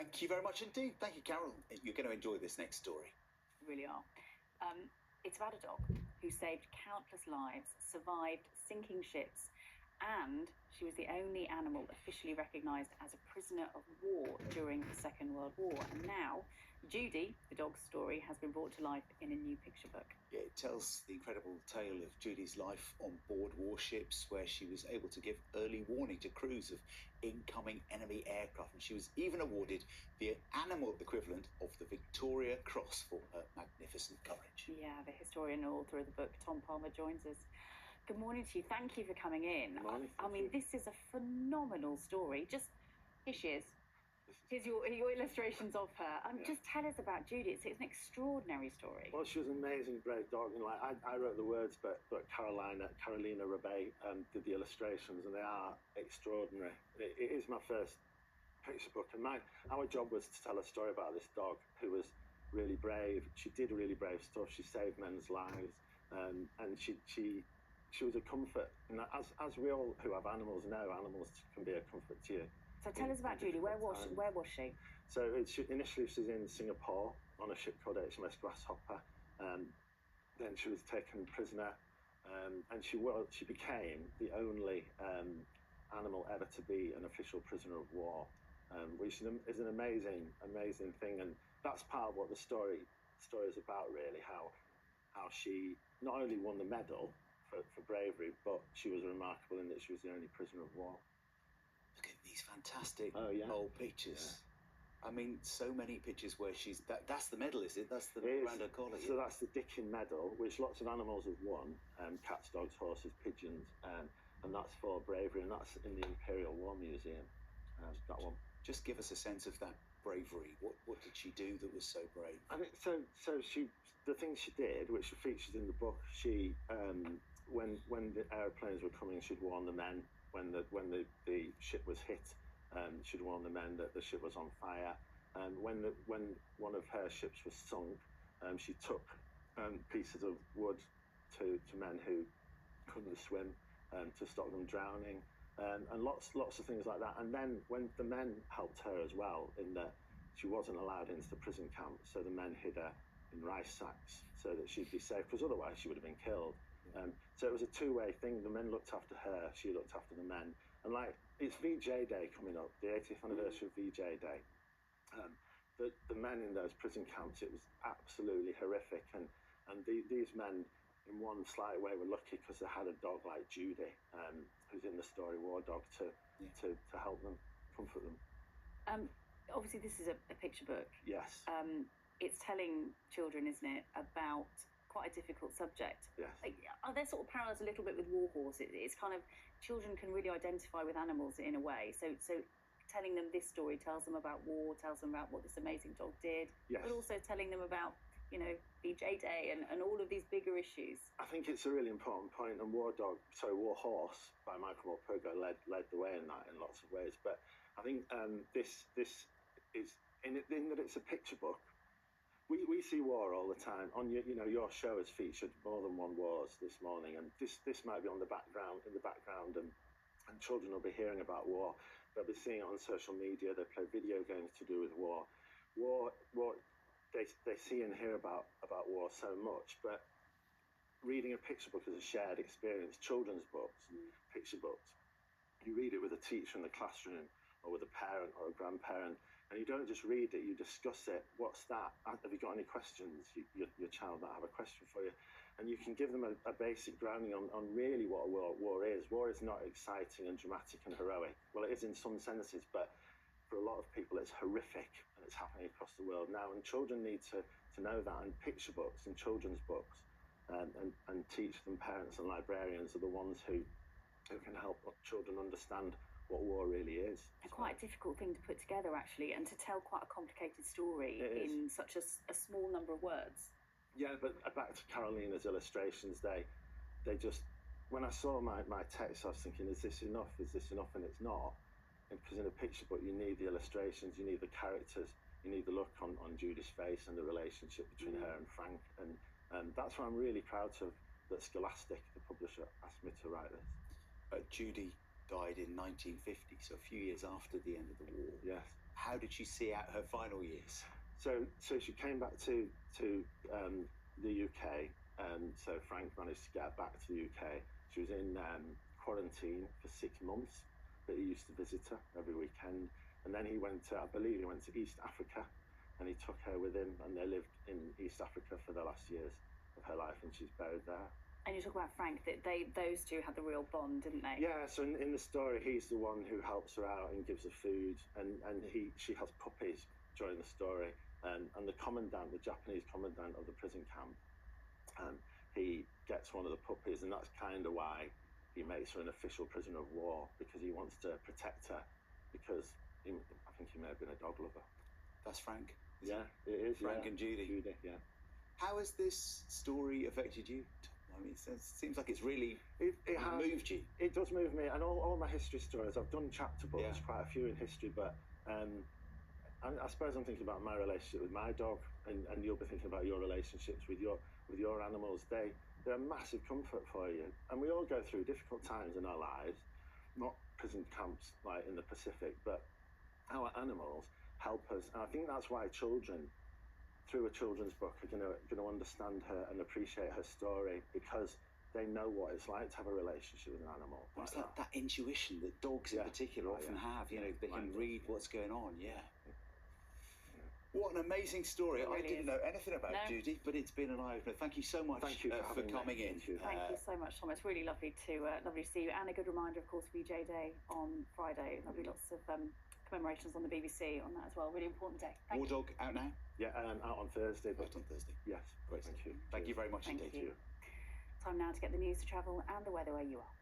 Thank you very much indeed. Thank you, Carol. You're going to enjoy this next story. Really are. It's about a dog who saved countless lives, survived sinking ships, and she was the only animal officially recognised as a prisoner of war during the Second World War. And now, Judy, the dog's story, has been brought to life in a new picture book. Yeah, it tells the incredible tale of Judy's life on board warships, where she was able to give early warning to crews of incoming enemy aircraft, and she was even awarded the animal equivalent of the Victoria Cross for her magnificent courage. Yeah, the historian and author of the book, Tom Palmer, joins us. Good morning to you. Thank you for coming in. Good morning. I mean, this is a phenomenal story. Just, here she is. Here's your illustrations of her. Just tell us about Judy. It's an extraordinary story. Well, she was an amazing, brave dog. And I wrote the words, but Carolina Rebay did the illustrations, and they are extraordinary. It is my first picture book, and our job was to tell a story about this dog who was really brave. She did really brave stuff. She saved men's lives, and she was a comfort. And as we all who have animals know, animals can be a comfort to you. So tell us about Judy. Where was she? So initially she was in Singapore on a ship called HMS Grasshopper. Then she was taken prisoner, and she became the only animal ever to be an official prisoner of war, which is an amazing thing. And that's part of what the story is about, really. How she not only won the medal for bravery, but she was remarkable in that she was the only prisoner of war. Look at these fantastic old pictures. Yeah. I mean, so many pictures where that's the medal, is it? That's the Miranda Collar. So that's the Dickin medal, which lots of animals have won, cats, dogs, horses, pigeons, and that's for bravery, and that's in the Imperial War Museum, that one. Just give us a sense of that bravery. What did she do that was so brave? I mean, so the things she did, which features in the book, she when the aeroplanes were coming, she'd warn the men. When the ship was hit, she'd warn the men that the ship was on fire. And when one of her ships was sunk, she took pieces of wood to men who couldn't swim to stop them drowning, and lots of things like that. And then when the men helped her as well, in that she wasn't allowed into the prison camp, so the men hid her in rice sacks so that she'd be safe, because otherwise she would have been killed. So it was a two-way thing. The men looked after her, she looked after the men. And it's VJ Day coming up, the 80th anniversary of VJ Day. The men in those prison camps, it was absolutely horrific. And these men, in one slight way, were lucky because they had a dog like Judy, who's in the story, War Dog, to help them, comfort them. Obviously, this is a picture book. Yes. It's telling children, isn't it, about quite a difficult subject. Yes. Are there sort of parallels a little bit with War Horse? It's kind of, children can really identify with animals in a way. So telling them this story tells them about war, tells them about what this amazing dog did, but also telling them about, VJ Day and all of these bigger issues. I think it's a really important point, and War Horse by Michael Morpurgo led the way in that in lots of ways. But I think this is in that it's a picture book. We see war all the time. On your show has featured more than one wars this morning, and this might be in the background, and children will be hearing about war. They'll be seeing it on social media. They play video games to do with war. They see and hear about war so much, but reading a picture book is a shared experience. Children's books, picture books, you read it with a teacher in the classroom, or with a parent or a grandparent, and you don't just read it, you discuss it. What's that? Have you got any questions? Your child might have a question for you, and you can give them a basic grounding on really what a war is. War is not exciting and dramatic and heroic. Well, it is in some senses, but for a lot of people it's horrific, and it's happening across the world now, and children need to know that. And picture books and children's books and teach them, parents and librarians are the ones who can help children understand what war really is. It's quite a difficult thing to put together, actually, and to tell quite a complicated story in such a small number of words. Yeah, but back to Carolina's illustrations, they just, when I saw my text, I was thinking, is this enough? Is this enough? And it's not. Because in a picture book, you need the illustrations, you need the characters, you need the look on Judy's face and the relationship between her and Frank. And that's why I'm really proud that Scholastic, the publisher, asked me to write this. Judy died in 1950, so a few years after the end of the war. Yes. how did she see out her final years? So she came back to the UK. So Frank managed to get her back to the UK. She was in quarantine for 6 months, but he used to visit her every weekend. And then he went to, I believe he went to East Africa, and he took her with him, and they lived in East Africa for the last years of her life, and she's buried there. And you talk about Frank, that those two had the real bond, didn't they? Yeah, so in the story, he's the one who helps her out and gives her food, and she has puppies during the story. And the commandant, the Japanese commandant of the prison camp, he gets one of the puppies, and that's kind of why he makes her an official prisoner of war, because he wants to protect her, because I think he may have been a dog lover. That's Frank. Yeah, it is. Frank and Judy. Judy, yeah. How has this story affected you? I mean, it seems like it's really it moved you. It does move me, and all my history stories, I've done chapter books, quite a few in history, but I suppose I'm thinking about my relationship with my dog, and you'll be thinking about your relationships with your animals. They're a massive comfort for you, and we all go through difficult times in our lives, not prison camps like in the Pacific, but our animals help us, and I think that's why children, through a children's book, are going to understand her and appreciate her story, because they know what it's like to have a relationship with an animal. It's like that intuition that dogs in particular often have. You know, they can read what's going on. Yeah. What an amazing story. It really I didn't know anything about Judy, but it's been an eye-opener. Thank you so much for coming in. Thank you so much, Thomas. Really lovely to see you. And a good reminder, of course, VJ Day on Friday. There'll be lots of commemorations on the BBC on that as well. Really important day. War Dog out now? Yeah, out on Thursday. Out on Thursday. Yes. Great. Thank you. Thank you very much Thank indeed. you. Time now to get the news, to travel and the weather where you are.